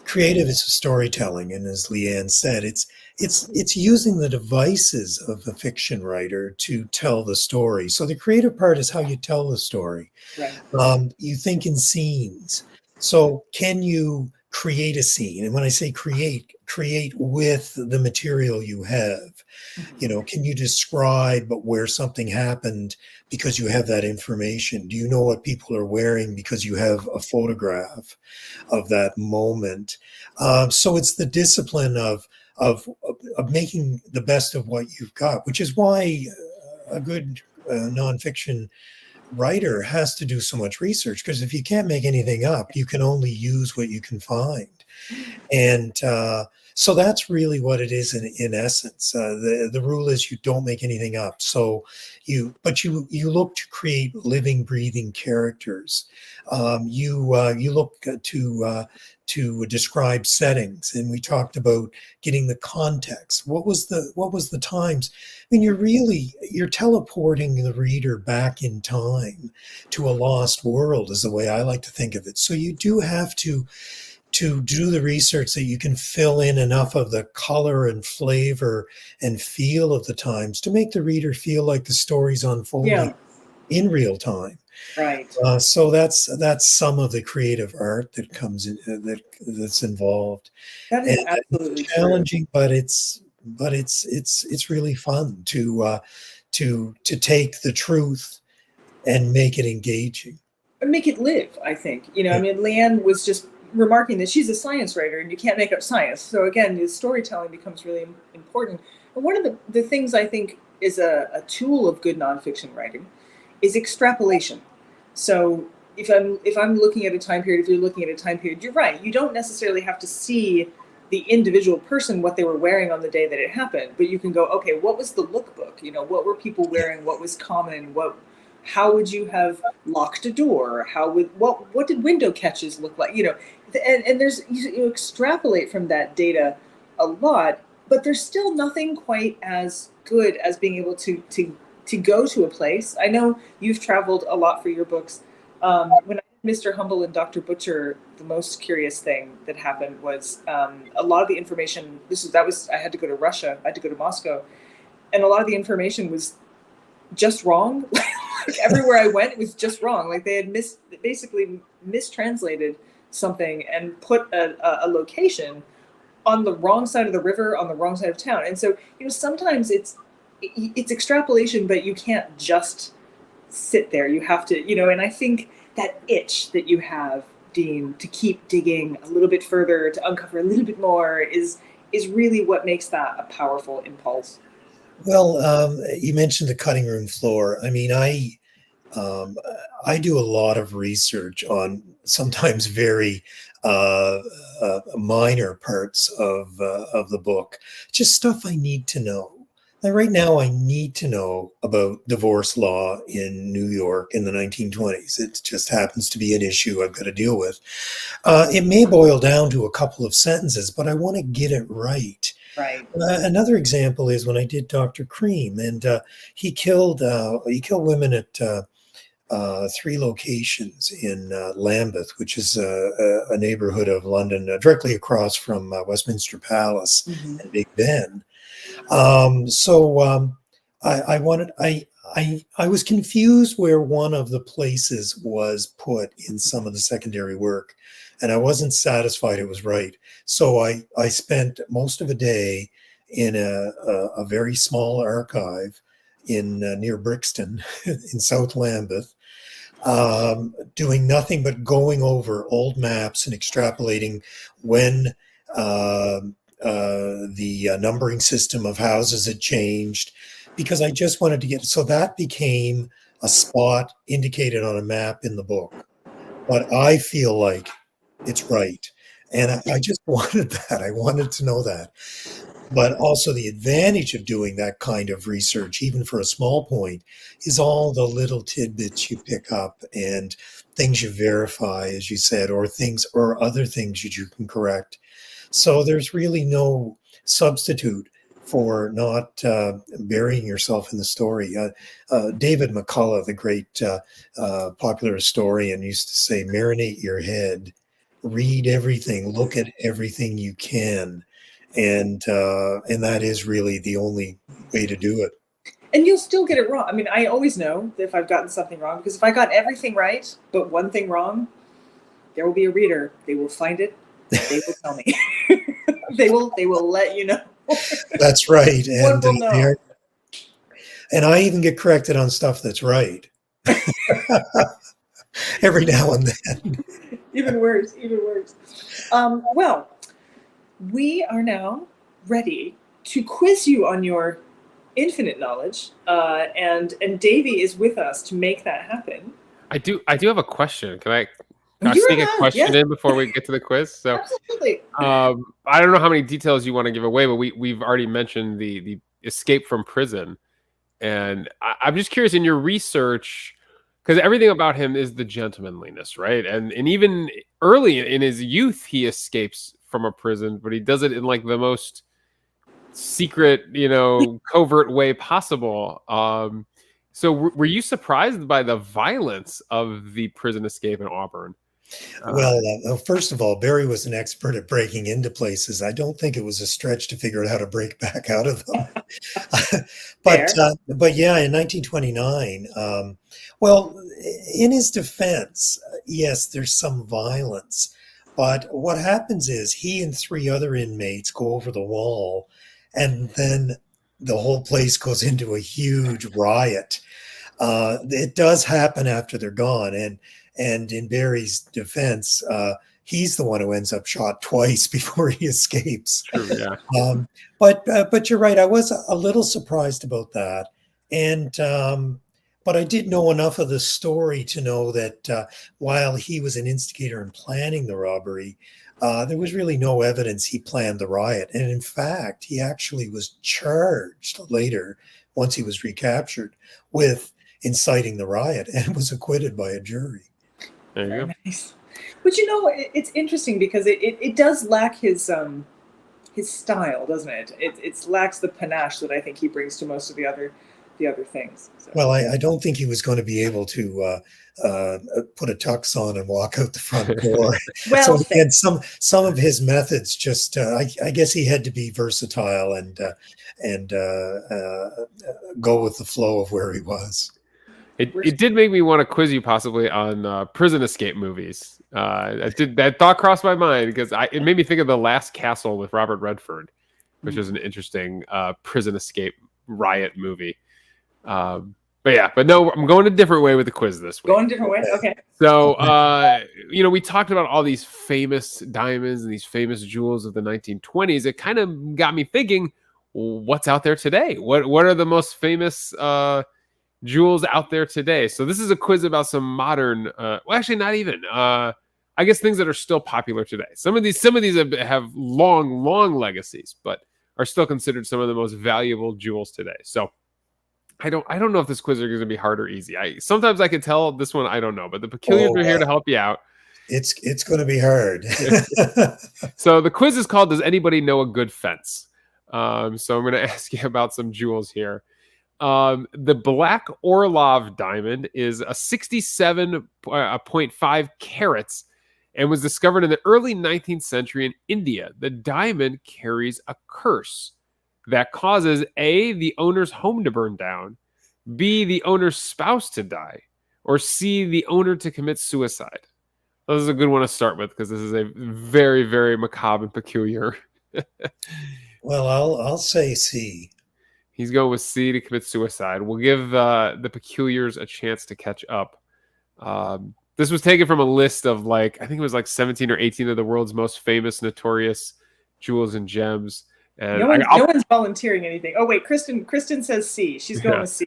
Creative is storytelling, and as Leanne said, it's using the devices of a fiction writer to tell the story. So the creative part is how you tell the story. Right. You think in scenes. So can you create a scene? And when I say create with the material you have. Can you describe where something happened because you have that information? Do you know what people are wearing because you have a photograph of that moment? So it's the discipline of making the best of what you've got, which is why a good nonfiction writer has to do so much research, because if you can't make anything up, you can only use what you can find. And so that's really what it is in essence. The rule is you don't make anything up. So you look to create living, breathing characters. You look to describe settings, and we talked about getting the context. What was the times? I mean, you're teleporting the reader back in time to a lost world, is the way I like to think of it. So you do have to do the research that you can fill in enough of the color and flavor and feel of the times to make the reader feel like the story's unfolding in real time.
Right.
So that's some of the creative art that comes in, that's involved.
That is absolutely
challenging, but it's really fun to take the truth and make it engaging.
Make it live, I think. Leanne was just remarking that she's a science writer and you can't make up science. So again, the storytelling becomes really important. And one of the things I think is a tool of good nonfiction writing is extrapolation. So if I'm looking at a time period, if you're looking at a time period, you're right. You don't necessarily have to see the individual person, what they were wearing on the day that it happened, but you can go, okay, what was the lookbook? You know, what were people wearing? What was common? How would you have locked a door? What did window catches look like? You know, and there's, you extrapolate from that data a lot, but there's still nothing quite as good as being able to go to a place. I know you've traveled a lot for your books. When I did Mr. Humble and Dr. Butcher, the most curious thing that happened was a lot of the information. I had to go to Russia. I had to go to Moscow, and a lot of the information was just wrong. Like everywhere I went, it was just wrong. Like they had basically mistranslated something and put a location on the wrong side of the river, on the wrong side of town. And so, you know, sometimes it's extrapolation, but you can't just sit there. You have to, you know, and I think that itch that you have, Dean, to keep digging a little bit further, to uncover a little bit more is really what makes that a powerful impulse.
Well, you mentioned the cutting room floor. I mean, I do a lot of research on sometimes very minor parts of the book, just stuff I need to know. Like right now, I need to know about divorce law in New York in the 1920s. It just happens to be an issue I've got to deal with. It may boil down to a couple of sentences, but I want to get it right.
Right.
Another example is when I did Dr. Cream, and he killed women at 3 locations in Lambeth, which is a neighborhood of London, directly across from Westminster Palace and Big Ben. I was confused where one of the places was put in some of the secondary work, and I wasn't satisfied it was right. So I spent most of a day in a very small archive in near Brixton in South Lambeth, doing nothing but going over old maps and extrapolating when the numbering system of houses had changed, because I just wanted to get, so that became a spot indicated on a map in the book. But I feel like it's right. And I just wanted that. I wanted to know that. But also the advantage of doing that kind of research, even for a small point, is all the little tidbits you pick up and things you verify, as you said, or other things that you can correct. So there's really no substitute for not burying yourself in the story. David McCullough, the great popular historian, used to say, marinate your head, read everything, look at everything you can. And that is really the only way to do it.
And you'll still get it wrong. I mean, I always know if I've gotten something wrong, because if I got everything right, but one thing wrong, there will be a reader. They will find it. They will tell me. They will let you know.
That's right.
One will know.
And I even get corrected on stuff that's right. Every now and then.
Even worse. Well, we are now ready to quiz you on your infinite knowledge, and Davey is with us to make that happen.
I do have a question. Can I sneak a question in before we get to the quiz? So,
absolutely.
I don't know how many details you want to give away, but we've already mentioned the escape from prison, and I'm just curious in your research, because everything about him is the gentlemanliness, right? And even early in his youth, he escapes from a prison, but he does it in like the most secret, covert way possible. So were you surprised by the violence of the prison escape in Auburn?
Well, first of all, Barry was an expert at breaking into places. I don't think it was a stretch to figure out how to break back out of them. But yeah, in 1929, in his defense, yes, there's some violence. But what happens is he and 3 other inmates go over the wall, and then the whole place goes into a huge riot. It does happen after they're gone. And in Barry's defense, he's the one who ends up shot twice before he escapes.
True, yeah.
But you're right. I was a little surprised about that, and but I did know enough of the story to know that while he was an instigator in planning the robbery, there was really no evidence he planned the riot. And in fact, he actually was charged later, once he was recaptured, with inciting the riot and was acquitted by a jury.
There you go.
Very nice. But it's interesting because it does lack his style, doesn't it? It lacks the panache that I think he brings to most of the other things. So.
Well, I don't think he was going to be able to put a tux on and walk out the front door.
Well,
so again, some of his methods just I guess he had to be versatile and go with the flow of where he was.
It did make me want to quiz you possibly on prison escape movies. That thought crossed my mind because it made me think of The Last Castle with Robert Redford, which was an interesting prison escape riot movie. But no, I'm going a different way with the quiz this week.
Going a different way? Okay.
So, we talked about all these famous diamonds and these famous jewels of the 1920s. It kind of got me thinking, what's out there today? What are the most famous jewels out there today? So this is a quiz about some modern, well, actually not even, I guess things that are still popular today. Some of these have long legacies, but are still considered some of the most valuable jewels today. So I don't know if this quiz is going to be hard or easy. Sometimes I can tell. This one I don't know, but the peculiars are here to help you out.
It's going to be hard.
So the quiz is called "Does anybody know a good fence?" So I'm going to ask you about some jewels here. The Black Orlov diamond is a 67.5 carats and was discovered in the early 19th century in India. The diamond carries a curse that causes A, the owner's home to burn down, B, the owner's spouse to die, or C, the owner to commit suicide. This is a good one to start with because this is a very, very macabre and peculiar.
Well, I'll say C.
He's going with C, to commit suicide. We'll give the peculiars a chance to catch up. This was taken from a list of I think it was 17 or 18 of the world's most famous, notorious jewels and gems. And
no one's volunteering anything. Oh wait, Kristen says C. She's going with C.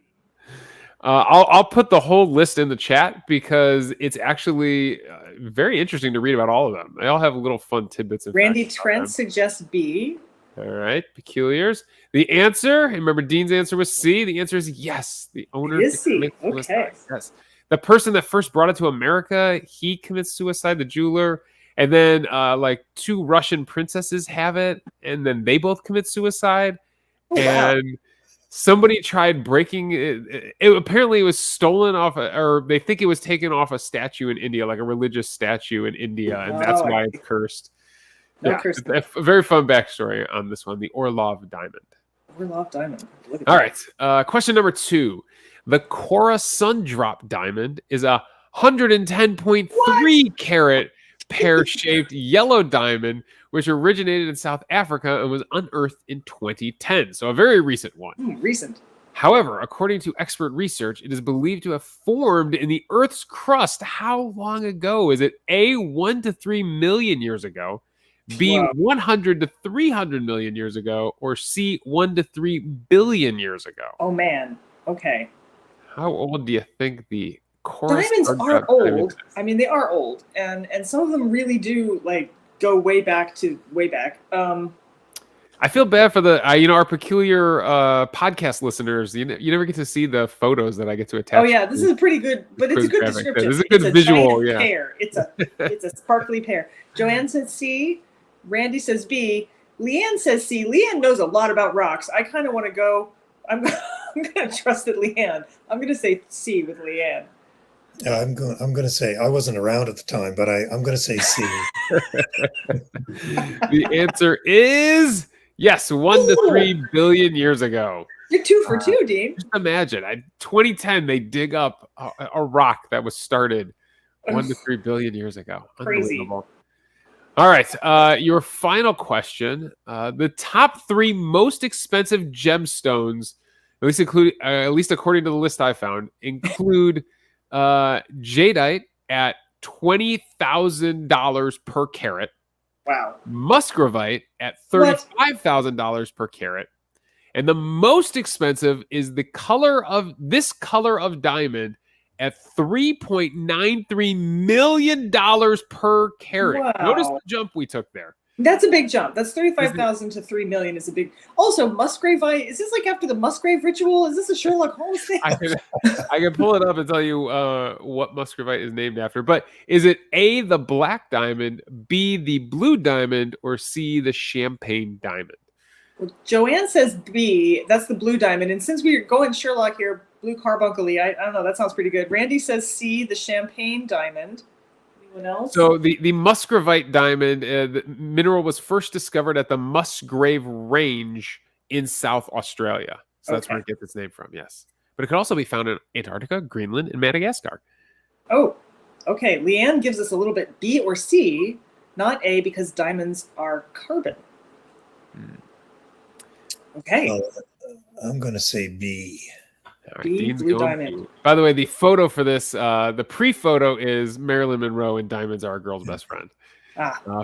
I'll put the whole list in the chat because it's actually very interesting to read about all of them. They all have little fun tidbits.
Randy Trent suggests B.
All right, peculiars. The answer, remember Dean's answer was C. The answer is yes. The owner
is C.
Okay. Yes. The person that first brought it to America, he commits suicide, the jeweler. And then two Russian princesses have it, and then they both commit suicide. Oh, and wow. Somebody tried breaking it. Apparently, it was stolen off, or they think it was taken off a statue in India, like a religious statue in India, and that's why it's cursed. It's a very fun backstory on this one, the Orlov diamond.
Orlov diamond.
All right. Question number 2. The Cora Sundrop diamond is a 110.3 carat pear-shaped yellow diamond, which originated in South Africa and was unearthed in 2010. So a very recent one.
Recent.
However, according to expert research, it is believed to have formed in the Earth's crust. How long ago? Is it A, 1 to 3 million years ago, B, 100 to 300 million years ago, or C, 1 to 3 billion years ago?
Oh, man. Okay.
How old do you think the
diamonds are old? I mean, they are old, and some of them really do go way back.
I feel bad for the our peculiar podcast listeners. You never get to see the photos that I get to attach.
Oh yeah, this is a pretty good, but it's a good description.
This is a good visual. Yeah,
pear. It's a sparkly pear. Joanne says C. Randy says B. Leanne says C. Leanne knows a lot about rocks. I kind of want to go. I'm going to trust that Leanne. I'm going to say C with Leanne.
I'm going to say, I wasn't around at the time, but I'm going to say C.
The answer is yes, 1 to 3 billion years ago.
You're 2 for 2, Dean.
Just imagine, 2010, they dig up a rock that was started 1 to 3 billion years ago.
Crazy.
Unbelievable. All right, your final question. The top 3 most expensive gemstones, at least according to the list I found, include jadeite at $20,000 per carat.
Wow.
Muscovite at $35,000 per carat. And the most expensive is this color of diamond at $3.93 million per carat.
Wow.
Notice the jump we took there.
That's a big jump. That's 35,000 to 3 million is a big. Also, Musgravite. Is this like after the Musgrave ritual? Is this a Sherlock Holmes thing?
I can pull it up and tell you what Muscovite is named after. But is it A, the black diamond, B, the blue diamond, or C, the champagne diamond?
Well, Joanne says B. That's the blue diamond. And since we're going Sherlock here, blue carbuncle-y, I don't know. That sounds pretty good. Randy says C, the champagne diamond. Anyone else?
So the Muscovite diamond, the mineral was first discovered at the Musgrave Range in South Australia. So that's where it gets its name from, yes. But it could also be found in Antarctica, Greenland, and Madagascar.
Oh, okay. Leanne gives us a little bit B or C, not A, because diamonds are carbon. Okay.
Well, I'm going to say B.
All right,
B,
Dean's
blue
going
diamond.
B. By the way, the photo for this, the pre-photo is Marilyn Monroe and diamonds are a girl's best friend.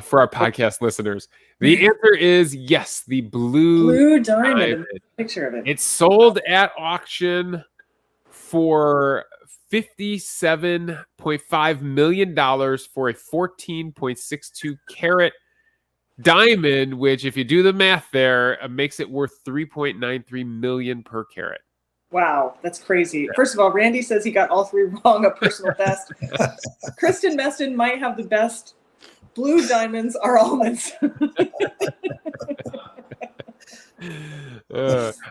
For our podcast listeners, the answer is yes, the blue
diamond. Picture of it.
It's sold at auction for $57.5 million for a 14.62 carat diamond, which, if you do the math there, makes it worth $3.93 million per carat.
Wow, that's crazy. Yeah. First of all, Randy says he got all three wrong, a personal best. Kristen Meston might have the best. Blue diamonds are almonds.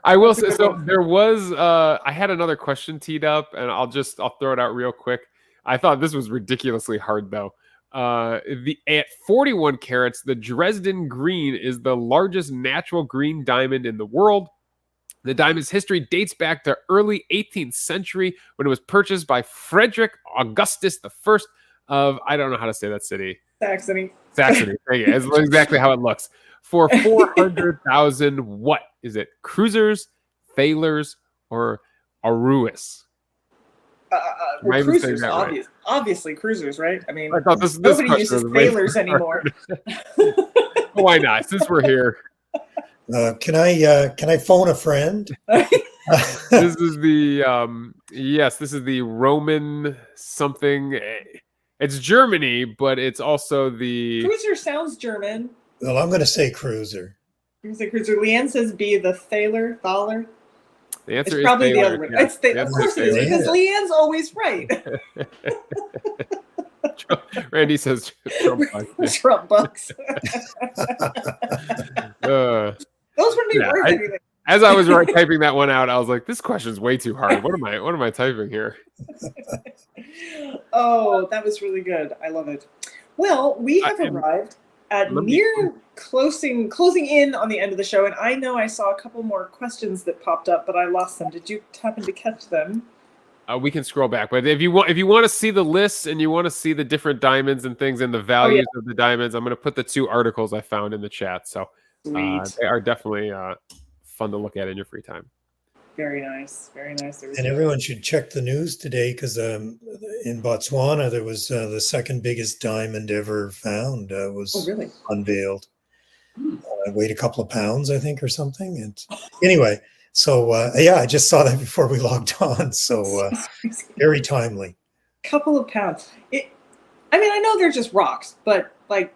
I will say, so there was, I had another question teed up, and I'll throw it out real quick. I thought this was ridiculously hard, though. At 41 carats, the Dresden green is the largest natural green diamond in the world. The diamond's history dates back to early 18th century when it was purchased by Frederick Augustus I of, I don't know how to say that city.
Saxony.
Thank you. It's exactly how it looks. For 400,000, what is it? Cruisers, thalers, or Aruis?
Well, cruisers, obviously cruisers, right? I mean,
I thought this
nobody uses thalers anymore.
Why not? Since we're here.
Can I phone a friend?
This is the this is the Roman something. It's Germany, but it's also the
cruiser sounds German.
Well, I'm going to say cruiser.
You say cruiser. Leanne says B, the thaler.
The answer
is probably
the
other one. Yeah. Of course it is, because Leanne's always right.
Randy says Trump bucks.
Trump bucks. Those wouldn't be worth anything.
As I was typing that one out, I was like, "This question's way too hard. What am I typing here?"
Oh, that was really good. I love it. Well, we have arrived at near closing in on the end of the show, and I know I saw a couple more questions that popped up, but I lost them. Did you happen to catch them?
We can scroll back, but if you want to see the lists and you want to see the different diamonds and things and the values of the diamonds, I'm going to put the 2 articles I found in the chat. So they are definitely fun to look at in your free time.
Very nice, very nice.
And everyone should check the news today because in Botswana there was the second biggest diamond ever found was unveiled. It weighed a couple of pounds, I think, or something. And anyway. So, I just saw that before we logged on. So, very timely.
Couple of pounds. I know they're just rocks, but like,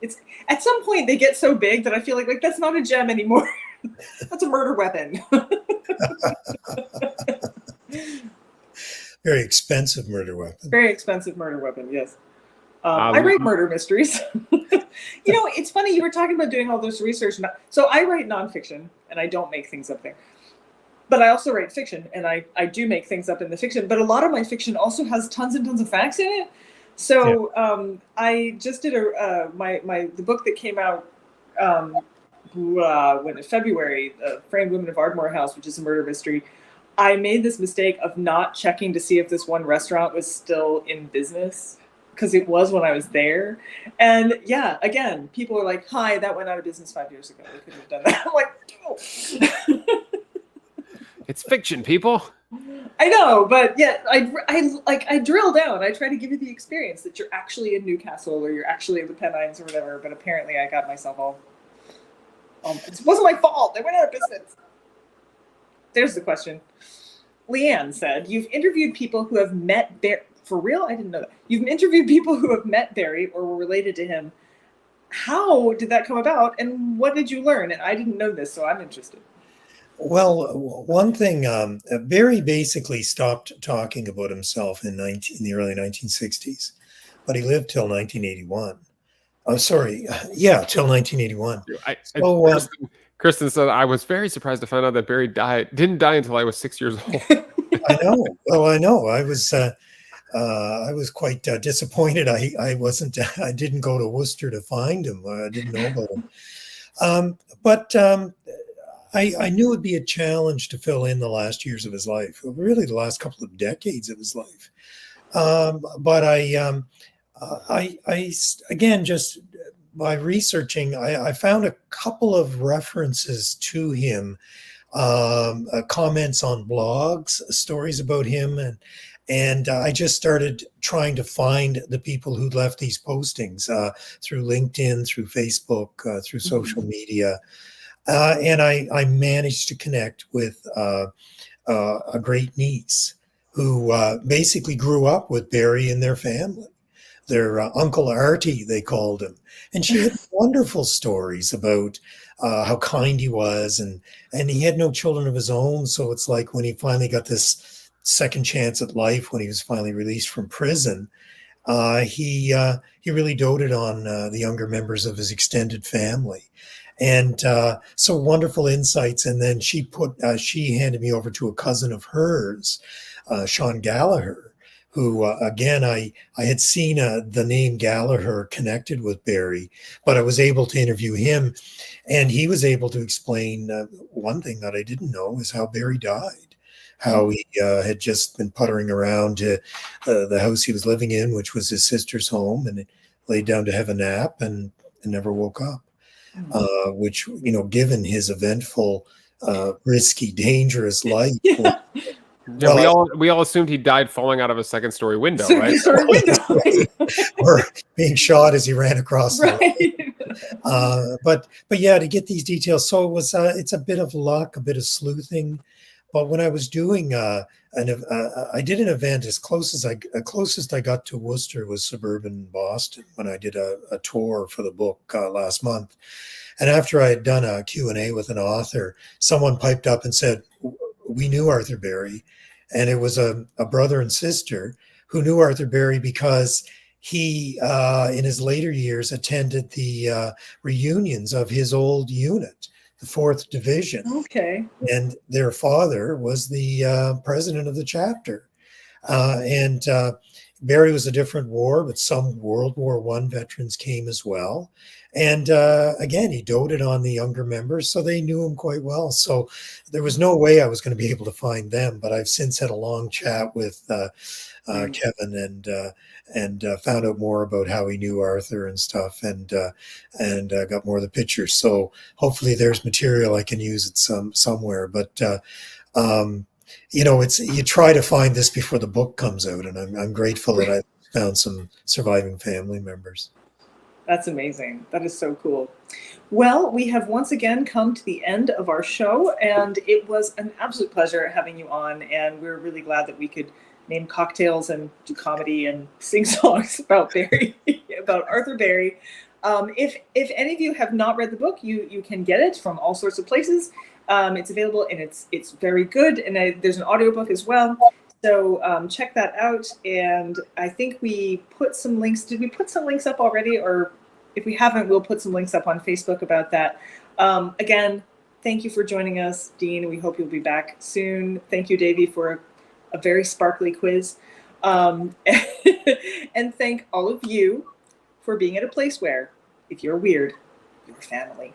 it's at some point they get so big that I feel like that's not a gem anymore. That's a murder weapon.
Very expensive murder weapon.
Very expensive murder weapon, yes. I write murder mysteries. It's funny, you were talking about doing all this research. So I write nonfiction, and I don't make things up there. But I also write fiction, and I do make things up in the fiction. But a lot of my fiction also has tons and tons of facts in it. So I just did the book that came out in February, Framed Women of Ardmore House, which is a murder mystery. I made this mistake of not checking to see if this one restaurant was still in business, because it was when I was there. And again, people are like, hi, that went out of business 5 years ago. They couldn't have done that. I'm like, no.
It's fiction, people.
I know, but yeah, I drill down. I try to give you the experience that you're actually in Newcastle or you're actually in the Pennines or whatever. But apparently, I got myself all. It wasn't my fault. They went out of business. There's the question. Leanne said, "You've interviewed people who have met Barry. For real? I didn't know that. You've interviewed people who have met Barry or were related to him. How did that come about, and what did you learn?" And I didn't know this, so I'm interested.
Well, one thing, Barry basically stopped talking about himself in the early 1960s, but he lived till 1981. Oh, sorry. Yeah, till 1981. So,
Kristen said, I was very surprised to find out that Barry didn't die until I was 6 years old.
I know. Oh, I know. I was quite disappointed. I didn't go to Worcester to find him. I didn't know about him. But I knew it'd be a challenge to fill in the last years of his life, really the last couple of decades of his life. But I again, just by researching, I found a couple of references to him, comments on blogs, stories about him, and I just started trying to find the people who'd left these postings through LinkedIn, through Facebook, through social media. And I managed to connect with a great niece who basically grew up with Barry and their family. Their Uncle Artie, they called him. And she had wonderful stories about how kind he was. And he had no children of his own. So it's like when he finally got this second chance at life, when he was finally released from prison, he really doted on the younger members of his extended family. And so wonderful insights. And then she handed me over to a cousin of hers, Sean Gallagher, who, again, I had seen the name Gallagher connected with Barry, but I was able to interview him. And he was able to explain one thing that I didn't know is how Barry died, how he had just been puttering around to the house he was living in, which was his sister's home, and laid down to have a nap and never woke up. Which, given his eventful, risky, dangerous life.
Yeah, we all assumed he died falling out of a second-story window, right?
Or being shot as he ran across the road. But yeah, to get these details, so it was it's a bit of luck, a bit of sleuthing. But when I was doing I did an event closest I got to Worcester was suburban Boston when I did a tour for the book last month. And after I had done a Q&A with an author, someone piped up and said, we knew Arthur Barry. And it was a brother and sister who knew Arthur Barry because he, in his later years, attended the reunions of his old unit, the 4th Division.
Okay.
And their father was the president of the chapter. And Barry was a different war, but some World War I veterans came as well. And again, he doted on the younger members, so they knew him quite well. So there was no way I was going to be able to find them. But I've since had a long chat with Kevin and found out more about how he knew Arthur and stuff, and got more of the pictures. So hopefully there's material I can use it somewhere. But you try to find this before the book comes out, and I'm grateful that I found some surviving family members.
That's amazing. That is so cool. Well, we have once again come to the end of our show, and it was an absolute pleasure having you on, and we're really glad that we could name cocktails and do comedy and sing songs about Barry, about Arthur Barry. If any of you have not read the book, you can get it from all sorts of places. It's available, and it's very good, and there's an audiobook as well. So check that out. And I think we put some links. Did we put some links up already? Or if we haven't, we'll put some links up on Facebook about that. Again, thank you for joining us, Dean. We hope you'll be back soon. Thank you, Davey, for a very sparkly quiz. And thank all of you for being at a place where, if you're weird, you're family.